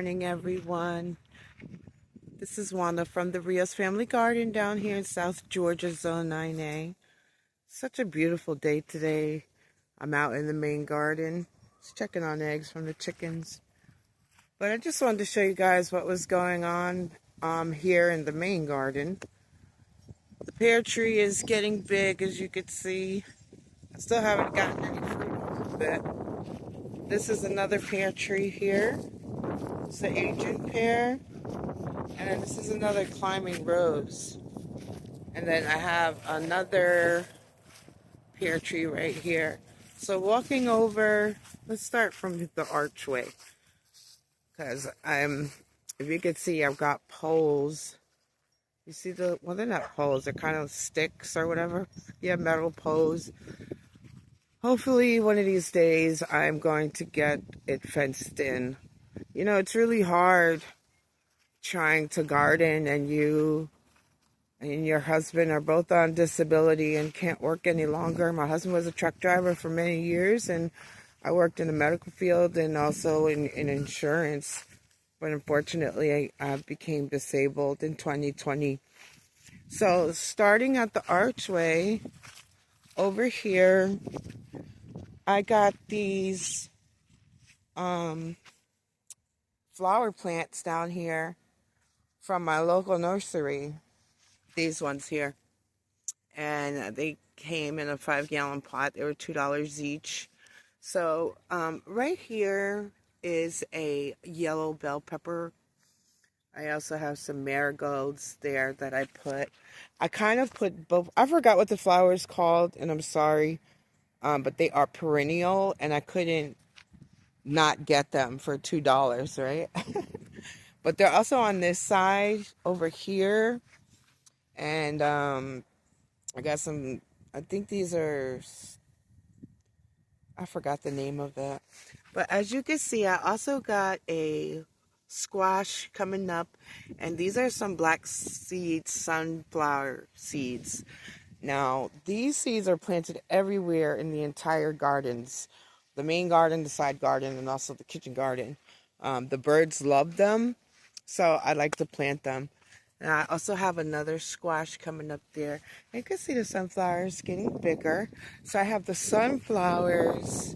morning, everyone. This is Wanda from the Rios Family Garden down here in South Georgia, Zone 9A. Such a beautiful day today. I'm out in the main garden, just checking on eggs from the chickens. But I just wanted to show you guys what was going on here in the main garden. The pear tree is getting big, as you can see. I still haven't gotten any fruit off of it. This is another pear tree here. It's the Asian pear. And this is another climbing rose. And then I have another pear tree right here. So walking over, let's start from the archway. Because if you can see, I've got poles. You see well, they're not poles, they're kind of sticks or whatever. Yeah, metal poles. Hopefully one of these days I'm going to get it fenced in. You know, it's really hard trying to garden and you and your husband are both on disability and can't work any longer. My husband was a truck driver for many years, and I worked in the medical field and also in insurance. But unfortunately, I became disabled in 2020. So starting at the archway over here, I got these flower plants down here from my local nursery. These ones here. And they came in a 5-gallon pot. They were $2 each. So right here is a yellow bell pepper. I also have some marigolds there that I put. I kind of put both. I forgot what the flower is called, and I'm sorry. But they are perennial, and I couldn't not get them for $2, right? But they're also on this side over here. And I got some, I think these are, I forgot the name of that. But as you can see, I also got a squash coming up. And these are some black seed sunflower seeds. Now, these seeds are planted everywhere in the entire gardens. The main garden, the side garden, and also the kitchen garden. The birds love them, so I like to plant them. And I also have another squash coming up there. And you can see the sunflowers getting bigger. So I have the sunflowers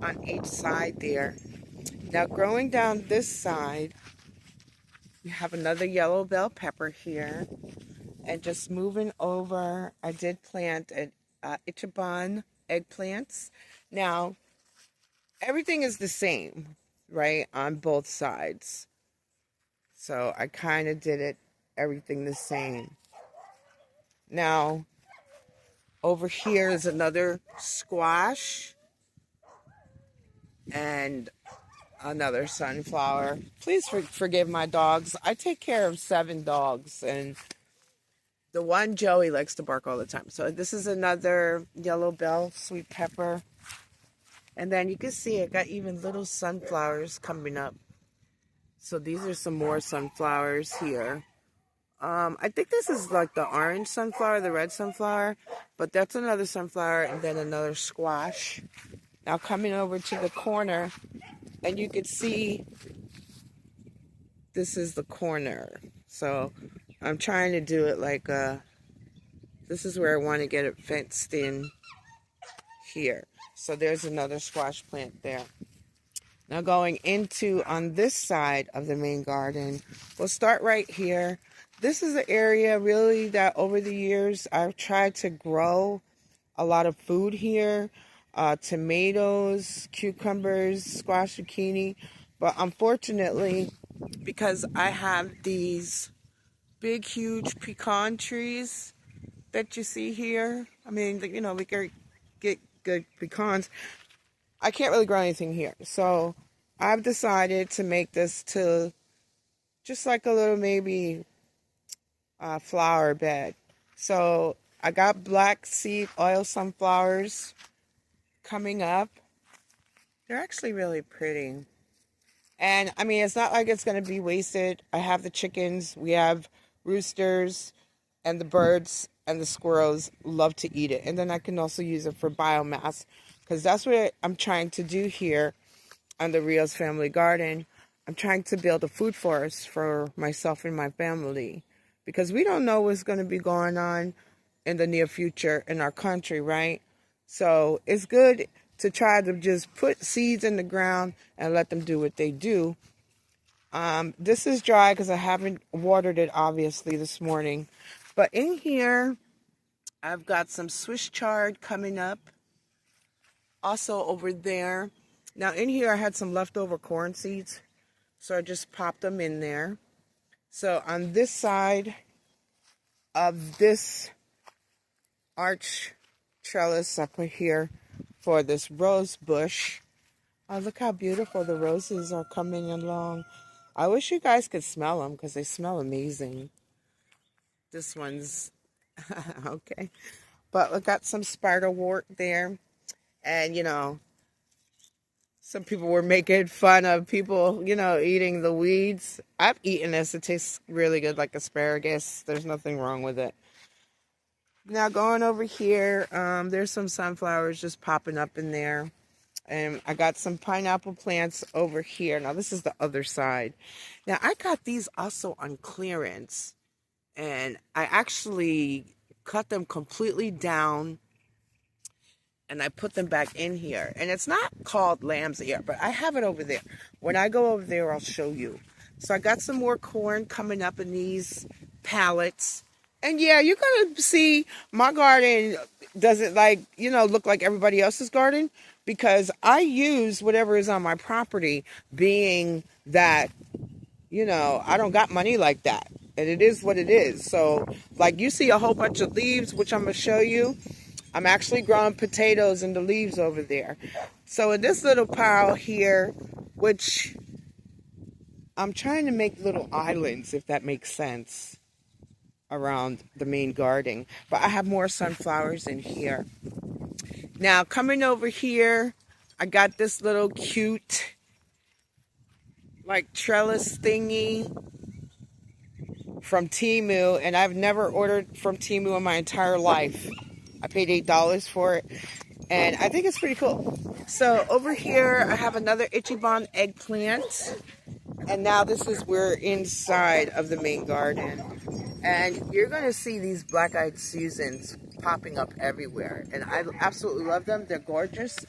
on each side there. Now growing down this side, we have another yellow bell pepper here. And just moving over, I did plant an Ichiban eggplants. Now, everything is the same, right, on both sides. So I kind of did everything the same. Now, over here is another squash and another sunflower. Please forgive my dogs. I take care of 7 dogs, and the one, Joey, likes to bark all the time. So this is another yellow bell sweet pepper. And then you can see I got even little sunflowers coming up. So these are some more sunflowers here. I think this is like the orange sunflower, the red sunflower, but that's another sunflower and then another squash. Now coming over to the corner, and you can see this is the corner. So I'm trying to do it like this is where I want to get it fenced in here. So there's another squash plant there. Now going into on this side of the main garden, we'll start right here. This is an area really that over the years I've tried to grow a lot of food here. Tomatoes, cucumbers, squash, zucchini. But unfortunately, because I have these big, huge pecan trees that you see here. I mean, you know, we can get good pecans. I can't really grow anything here. So I've decided to make this to just like a little maybe flower bed. So I got black seed oil sunflowers coming up. They're actually really pretty. And I mean, it's not like it's going to be wasted. I have the chickens, we have roosters, and the birds and the squirrels love to eat it. And then I can also use it for biomass, because that's what I'm trying to do here on the Rios Family Garden. I'm trying to build a food forest for myself and my family because we don't know what's going to be going on in the near future in our country, right? So it's good to try to just put seeds in the ground and let them do what they do. This is dry because I haven't watered it, obviously, this morning. But in here, I've got some Swiss chard coming up. Also over there. Now in here, I had some leftover corn seeds. So I just popped them in there. So on this side of this arch trellis I put here for this rose bush. Oh, look how beautiful the roses are coming along. I wish you guys could smell them because they smell amazing. This one's okay. But we got some spiderwort there. And, you know, some people were making fun of people, you know, eating the weeds. I've eaten this. It tastes really good, like asparagus. There's nothing wrong with it. Now going over here, there's some sunflowers just popping up in there. And I got some pineapple plants over here. Now this is the other side. Now I got these also on clearance. And I actually cut them completely down. And I put them back in here. And it's not called lamb's ear, but I have it over there. When I go over there, I'll show you. So I got some more corn coming up in these pallets. And yeah, you're going to see my garden doesn't look like everybody else's garden because I use whatever is on my property, being that, I don't got money like that. And it is what it is. So like you see a whole bunch of leaves, which I'm going to show you. I'm actually growing potatoes in the leaves over there. So in this little pile here, which I'm trying to make little islands, if that makes sense, around the main garden. But I have more sunflowers in here. Now coming over here, I got this little cute like trellis thingy from Temu, and I've never ordered from Temu in my entire life. I paid $8 for it, and I think it's pretty cool. So over here, I have another Ichiban eggplant, and now this is we're inside of the main garden, and you're going to see these black-eyed Susans popping up everywhere, and I absolutely love them. They're gorgeous,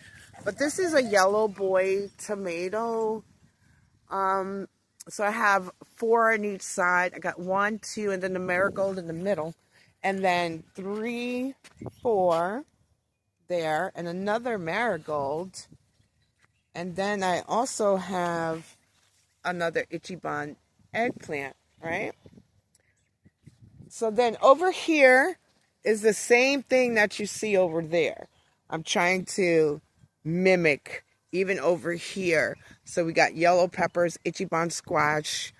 but this is a yellow boy tomato. So I have 4 on each side. I got 1, 2, and then the marigold in the middle. And then 3, 4 there, and another marigold. And then I also have another Ichiban eggplant, right? So then over here is the same thing that you see over there. I'm trying to mimic even over here. So we got yellow peppers, Ichiban squash.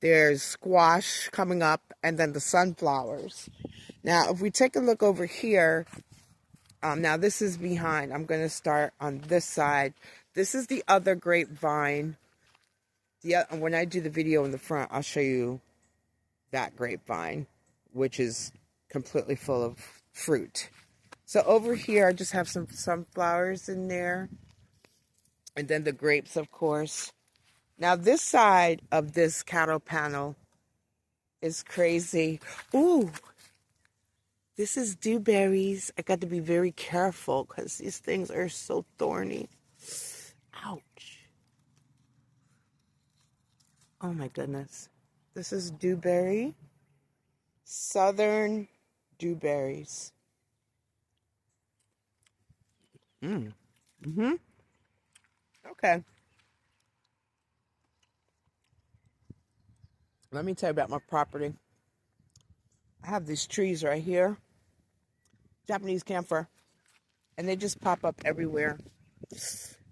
There's squash coming up, and then the sunflowers. Now, if we take a look over here, now this is behind. I'm going to start on this side. This is the other grapevine. When I do the video in the front, I'll show you that grapevine, which is completely full of fruit. So over here, I just have some sunflowers in there. And then the grapes, of course. Now, this side of this cattle panel is crazy. Ooh, this is dewberries. I got to be very careful because these things are so thorny. Ouch. Oh, my goodness. This is dewberry. Southern dewberries. Okay. Let me tell you about my property. I have these trees right here. Japanese camphor. And they just pop up everywhere.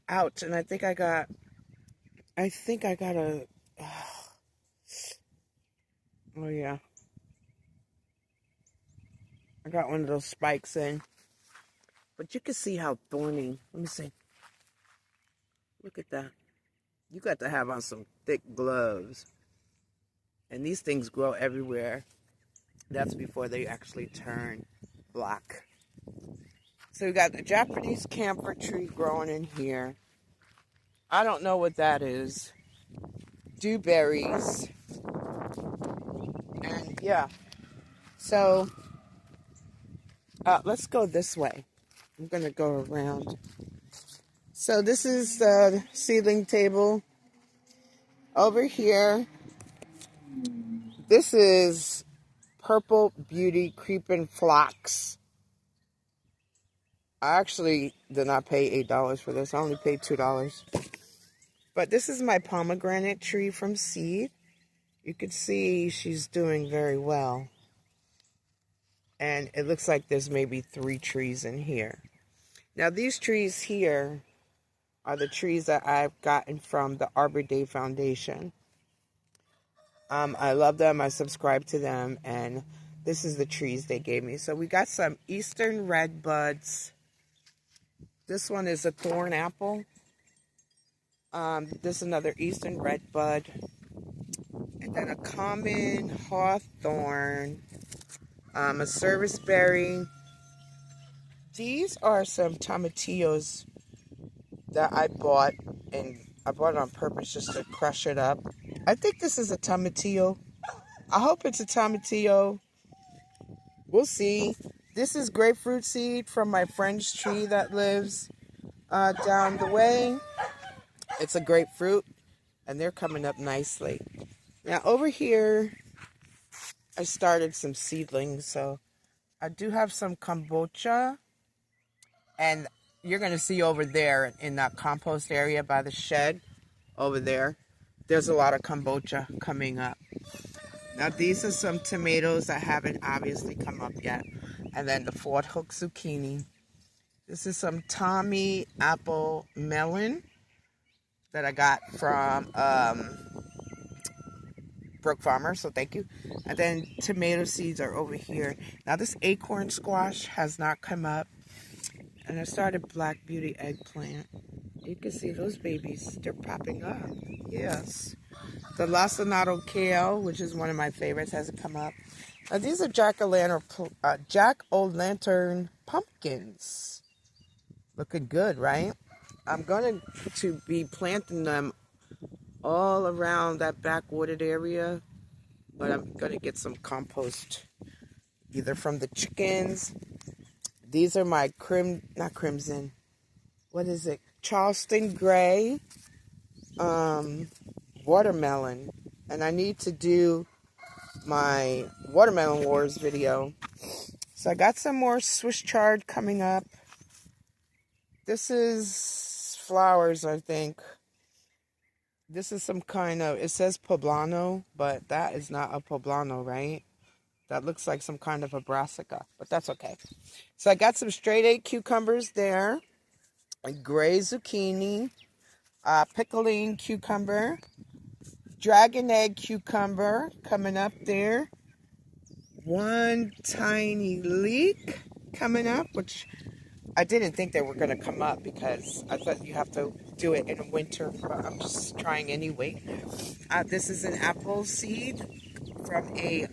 Ouch. And I think I got a, oh yeah. I got one of those spikes in. But you can see how thorny. Let me see. Look at that. You got to have on some thick gloves. And these things grow everywhere. That's before they actually turn black. So we got the Japanese camphor tree growing in here. I don't know what that is. Dewberries. And yeah. So let's go this way. I'm going to go around. So this is the seedling table. Over here, this is Purple Beauty Creeping Phlox. I actually did not pay $8 for this. I only paid $2. But this is my pomegranate tree from seed. You can see she's doing very well. And it looks like there's maybe 3 trees in here. Now these trees here are the trees that I've gotten from the Arbor Day Foundation. I love them. I subscribe to them. And this is the trees they gave me. So we got some Eastern Red Buds. This one is a thorn apple. This is another Eastern Red Bud. And then a common hawthorn. A serviceberry. These are some tomatillos that I bought. And I bought it on purpose just to crush it up. I think this is a tomatillo. I hope it's a tomatillo. We'll see. This is grapefruit seed from my friend's tree that lives down the way. It's a grapefruit, and they're coming up nicely. Now, over here, I started some seedlings, so I do have some kombucha, and you're going to see over there in that compost area by the shed over there, there's a lot of kombucha coming up. Now, these are some tomatoes that haven't obviously come up yet, and then the Fort Hook zucchini. This is some Tommy apple melon that I got from Brook Farmer, so thank you. And then tomato seeds are over here. Now this acorn squash has not come up. And I started Black Beauty eggplant. You can see those babies, they're popping up. Yes. The lacinato kale, which is one of my favorites, hasn't come up. Now these are jack-o'-lantern pumpkins. Looking good, right? I'm going to be planting them all around that backwooded area, but I'm going to get some compost either from the chickens. These are my not crimson, what is it? Charleston Gray watermelon, and I need to do my Watermelon Wars video. So I got some more Swiss chard coming up. This is flowers, I think. This is some kind of, it says poblano, but that is not a poblano, right? That looks like some kind of a brassica, but that's okay. So I got some straight A cucumbers there, a gray zucchini, pickling cucumber, dragon egg cucumber coming up there, one tiny leek coming up, which I didn't think they were going to come up because I thought you have to do it in winter, but I'm just trying anyway. This is an apple seed from a,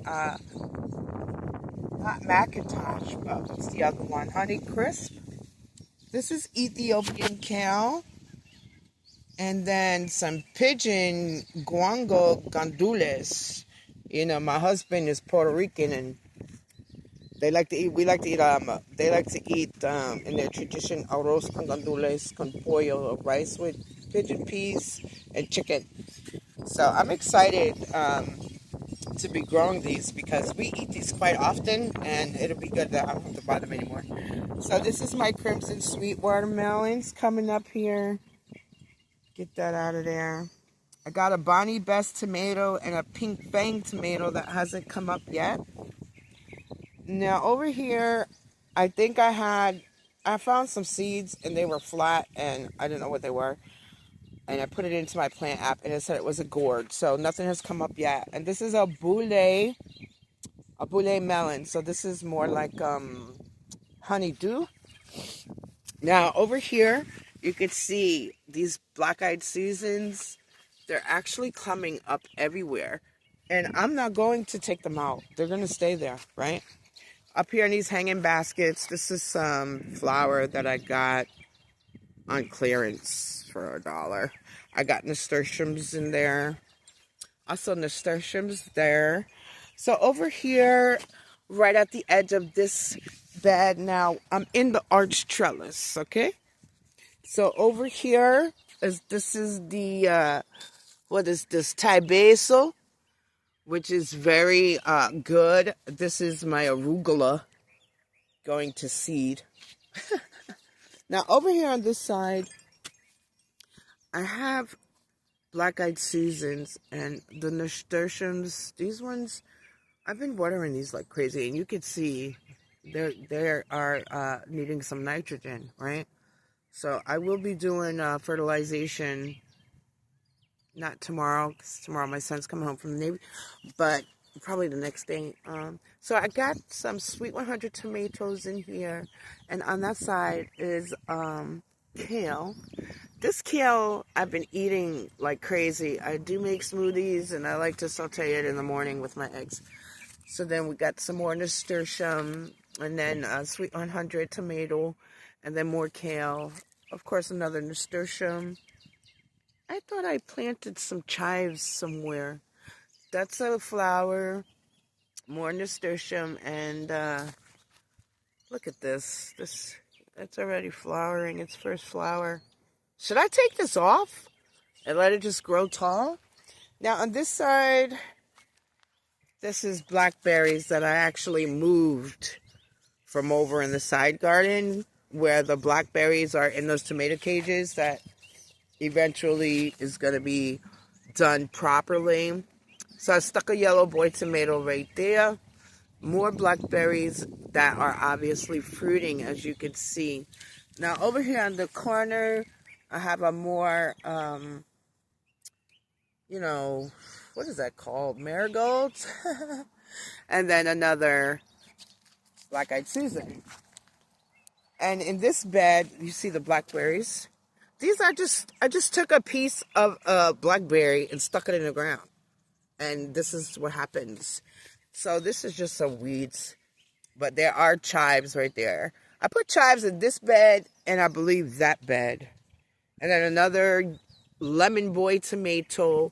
not Macintosh, but what's the other one? Honey Crisp. This is Ethiopian kale. And then some pigeon guango gandules. You know, my husband is Puerto Rican and they like to eat, they like to eat in their tradition, arroz con gandules, con pollo, rice with pigeon peas and chicken. So I'm excited to be growing these because we eat these quite often and it'll be good that I don't have to buy them anymore. So this is my crimson sweet watermelons coming up here. Get that out of there. I got a Bonnie Best tomato and a Pink Fang tomato that hasn't come up yet. Now over here, I think I found some seeds and they were flat and I didn't know what they were. And I put it into my plant app and it said it was a gourd. So nothing has come up yet. And this is a boule melon. So this is more like honeydew. Now over here, you can see these black-eyed seasons. They're actually coming up everywhere. And I'm not going to take them out. They're going to stay there, right? Up here in these hanging baskets, this is some flour that I got on clearance for $1. I got nasturtiums in there. Also nasturtiums there. So over here, right at the edge of this bed now, I'm in the arch trellis, okay? So over here, this is the, what is this, Thai basil, which is very good. This is my arugula going to seed. Now over here on this side, I have black-eyed Susans and the nasturtiums. These ones, I've been watering these like crazy, and you can see they are needing some nitrogen, right? So I will be doing fertilization, not tomorrow, because tomorrow my son's coming home from the Navy, but probably the next day. So I got some Sweet 100 tomatoes in here, and on that side is kale. This kale I've been eating like crazy. I do make smoothies, and I like to saute it in the morning with my eggs. So then we got some more nasturtium, and then Sweet 100 tomato, and then more kale. Of course, another nasturtium. I thought I planted some chives somewhere. That's a flower, more nasturtium, and look at this. It's already flowering, its first flower. Should I take this off and let it just grow tall? Now on this side, this is blackberries that I actually moved from over in the side garden where the blackberries are in those tomato cages that eventually is going to be done properly. So I stuck a yellow boy tomato right there. More blackberries that are obviously fruiting, as you can see. Now over here on the corner, I have a more, you know, what is that called? Marigolds? And then another black-eyed Susan. And in this bed, you see the blackberries. These are I just took a piece of a blackberry and stuck it in the ground. And this is what happens. So this is just some weeds. But there are chives right there. I put chives in this bed and I believe that bed. And then another lemon boy tomato.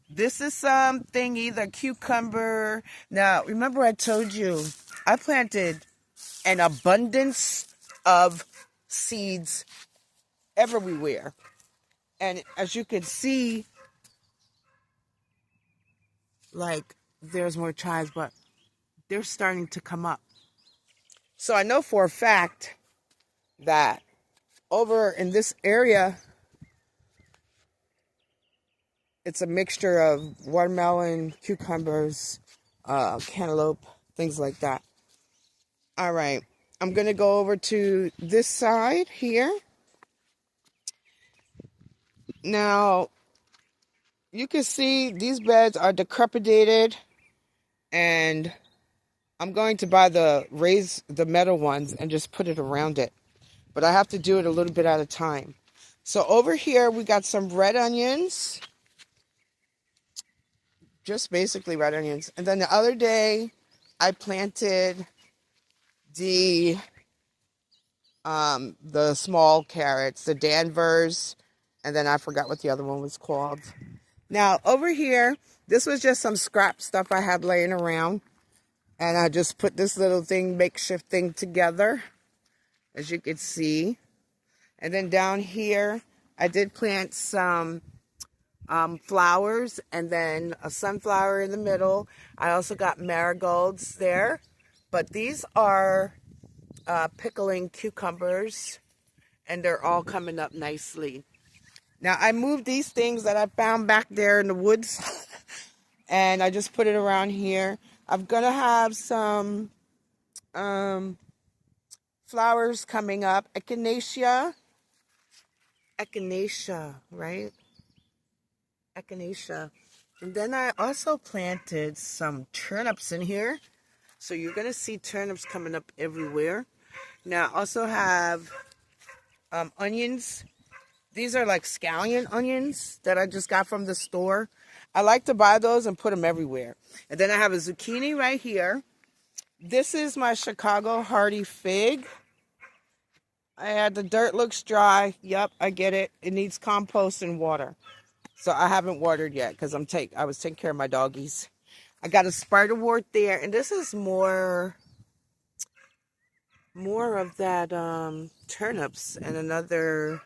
This is something, either cucumber. Now, remember I told you, I planted an abundance of seeds everywhere. And as you can see, like, there's more chives, but they're starting to come up. So I know for a fact that over in this area, it's a mixture of watermelon, cucumbers, cantaloupe, things like that. All right, I'm going to go over to this side here. Now, you can see these beds are decrepitated, and I'm going to buy the metal ones and just put it around it. But I have to do it a little bit at a time. So over here, we got some red onions. Just basically red onions. And then the other day, I planted the small carrots, the Danvers, and then I forgot what the other one was called. Now, over here, this was just some scrap stuff I had laying around. And I just put this little thing, makeshift thing together, as you can see. And then down here, I did plant some flowers, and then a sunflower in the middle. I also got marigolds there. But these are pickling cucumbers, and they're all coming up nicely. Now, I moved these things that I found back there in the woods, and I just put it around here. I'm going to have some flowers coming up. Echinacea, right? Echinacea. And then I also planted some turnips in here. So you're going to see turnips coming up everywhere. Now, I also have onions. These are like scallion onions that I just got from the store. I like to buy those and put them everywhere. And then I have a zucchini right here. This is my Chicago Hardy fig. The dirt looks dry. Yep, I get it. It needs compost and water. So I haven't watered yet because I was taking care of my doggies. I got a spiderwort there, and this is more of that turnips and another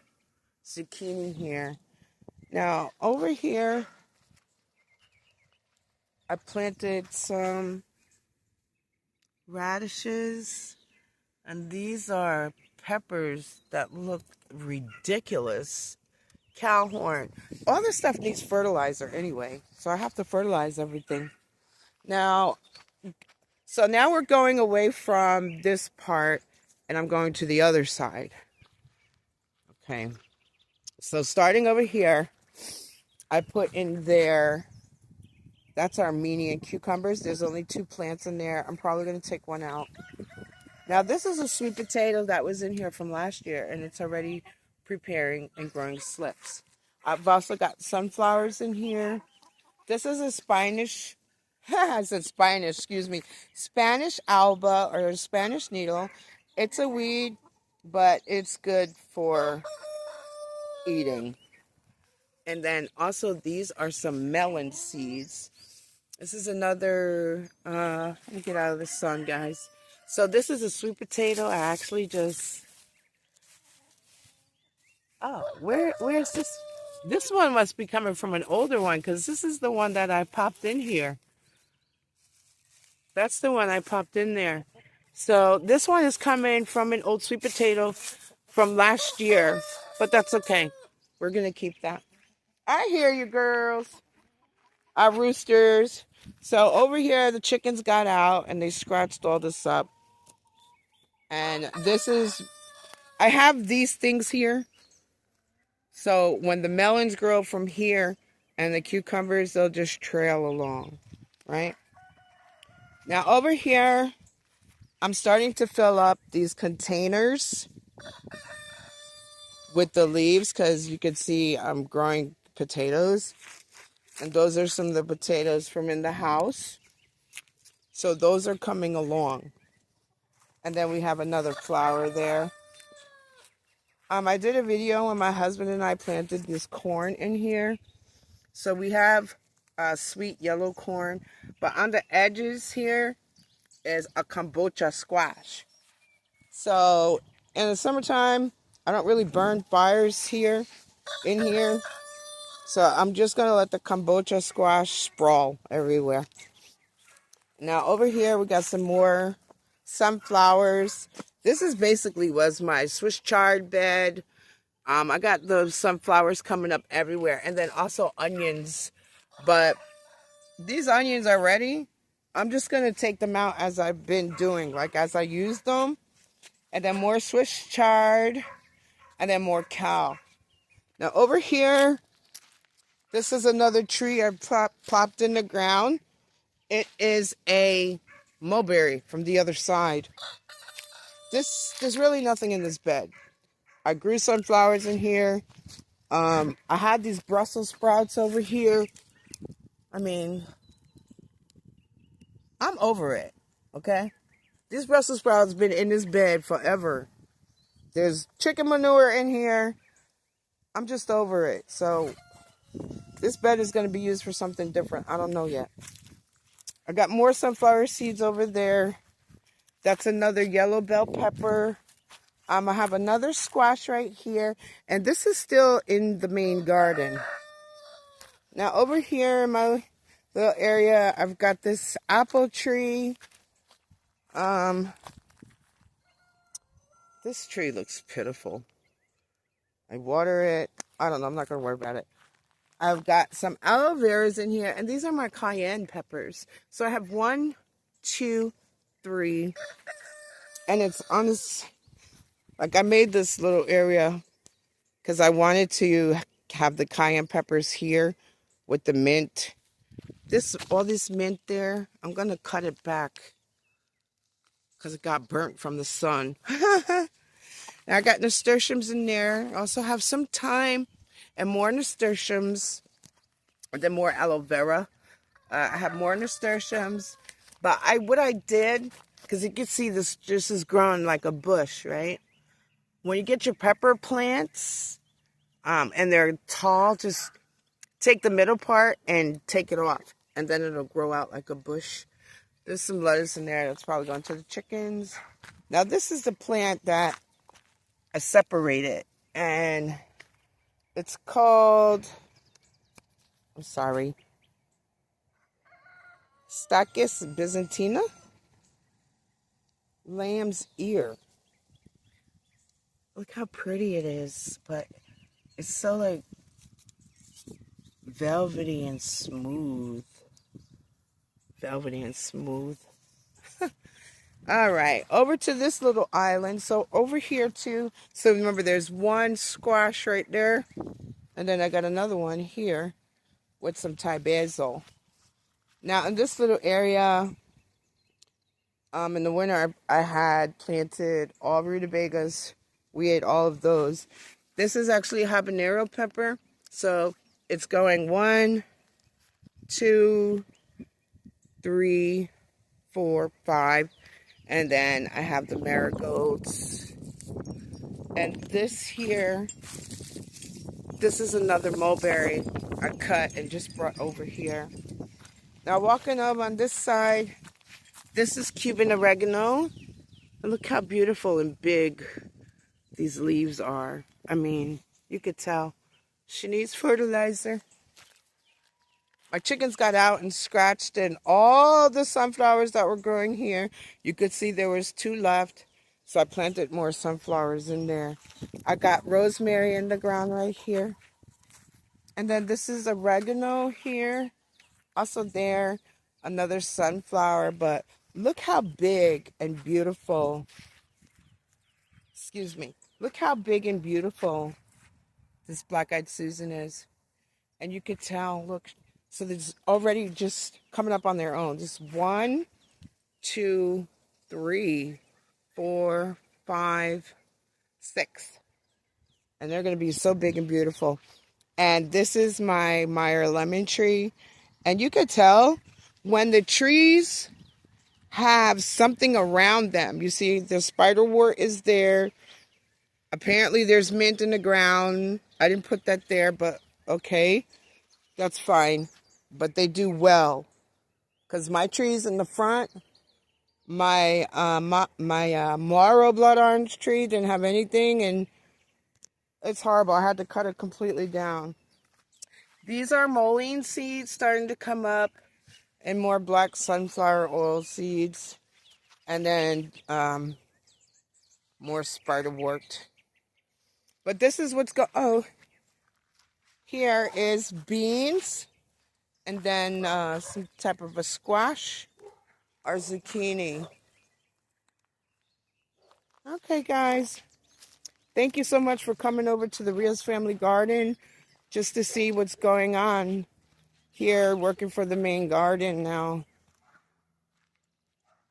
zucchini here. Now over here I planted some radishes, and these are peppers that look ridiculous. Cowhorn. All this stuff needs fertilizer anyway, so I have to fertilize everything. Now, so now we're going away from this part, and I'm going to the other side. Okay. So starting over here, I put in there, that's Armenian cucumbers. There's only 2 plants in there. I'm probably going to take one out. Now this is a sweet potato that was in here from last year, and it's already preparing and growing slips. I've also got sunflowers in here. This is a Spanish, I said Spanish, excuse me, Spanish alba or Spanish needle. It's a weed, but it's good for eating. And then also these are some melon seeds. This is another, let me get out of the sun, guys. So this is a sweet potato. I actually just, oh, where's this? This one must be coming from an older one because this is the one that I popped in here. That's the one I popped in there. So this one is coming from an old sweet potato from last year, but that's okay. We're going to keep that. I hear you, girls. Our roosters. So over here, the chickens got out and they scratched all this up. And this is, I have these things here. So when the melons grow from here and the cucumbers, they'll just trail along, right? Now over here, I'm starting to fill up these containers with the leaves because you can see I'm growing potatoes. And those are some of the potatoes from in the house. So those are coming along. And then we have another flower there. I did a video when my husband and I planted this corn in here. So we have sweet yellow corn. But on the edges here is a kombucha squash. So in the summertime, I don't really burn fires here, in here. So I'm just going to let the kombucha squash sprawl everywhere. Now over here we got some more sunflowers. This is basically was my Swiss chard bed. I got the sunflowers coming up everywhere, and then also onions. But these onions are ready. I'm just going to take them out as I've been doing, like as I use them. And then more Swiss chard, and then more cow. Now over here, this is another tree I plopped in the ground. It is a mulberry from the other side. There's really nothing in this bed. I grew sunflowers in here. I had these Brussels sprouts over here. I mean, I'm over it, okay? These Brussels sprouts been in this bed forever. There's chicken manure in here. I'm just over it. So this bed is going to be used for something different. I don't know yet. I got more sunflower seeds over there. That's another yellow bell pepper. I have another squash right here. And this is still in the main garden. Now over here in my little area, I've got this apple tree. This tree looks pitiful. I water it. I don't know. I'm not going to worry about it. I've got some aloe veras in here. And these are my cayenne peppers. So I have 1, 2, 3. And it's on this, like I made this little area because I wanted to have the cayenne peppers here with the mint. All this mint there, I'm going to cut it back because it got burnt from the sun. And I got nasturtiums in there. I also have some thyme and more nasturtiums. And then more aloe vera. I have more nasturtiums. But what I did, because you can see this is growing like a bush, right? When you get your pepper plants, and they're tall, just take the middle part and take it off, and then it'll grow out like a bush. There's some lettuce in there that's probably going to the chickens. Now this is the plant that I separated, and it's called, I'm sorry, Stachys byzantina, lamb's ear. Look how pretty it is, but it's so like velvety and smooth. Velvety and smooth. All right, over to this little island. So over here too, so remember there's one squash right there, and then I got another one here with some Thai basil. Now in this little area, in the winter I had planted all rutabagas. We ate all of those. This is actually habanero pepper. So it's going 1, 2, 3, 4, 5. And then I have the marigolds. And this here, this is another mulberry I cut and just brought over here. Now walking up on this side, this is Cuban oregano. And look how beautiful and big these leaves are. I mean, you could tell she needs fertilizer. My chickens got out and scratched in all the sunflowers that were growing here. You could see there was 2 left, so I planted more sunflowers in there. I got rosemary in the ground right here. And then this is oregano here. Also there, another sunflower, but look how big and beautiful. Excuse me. Look how big and beautiful this black-eyed Susan is. And you could tell, look, so there's already just coming up on their own. Just 1, 2, 3, 4, 5, 6. And they're going to be so big and beautiful. And this is my Meyer lemon tree. And you could tell when the trees have something around them. You see the spiderwort is there. Apparently there's mint in the ground. I didn't put that there, but okay. That's fine. But they do well. Because my trees in the front, my Morrow blood orange tree didn't have anything, and it's horrible. I had to cut it completely down. These are mullein seeds starting to come up, and more black sunflower oil seeds, and then more spiderwort. But this is what's here is beans, and then some type of a squash or zucchini. Okay, guys. Thank you so much for coming over to the Rios Family Garden just to see what's going on here, working for the main garden now.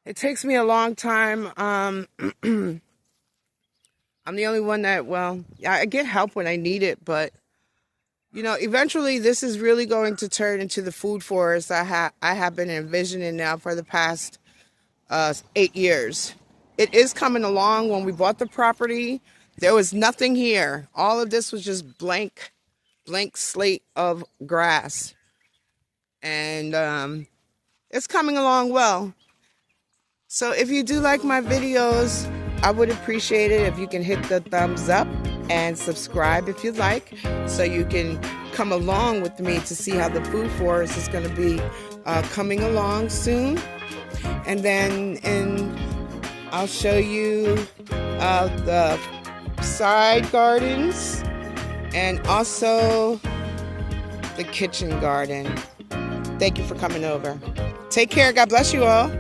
It takes me a long time. I'm the only one that, well, I get help when I need it, but you know, eventually this is really going to turn into the food forest I have been envisioning now for the past 8 years. It is coming along. When we bought the property, there was nothing here. All of this was just blank slate of grass. And it's coming along well. So if you do like my videos, I would appreciate it if you can hit the thumbs up and subscribe if you'd like, so you can come along with me to see how the food forest is going to be coming along soon. And then I'll show you the side gardens and also the kitchen garden. Thank you for coming over. Take care. God bless you all.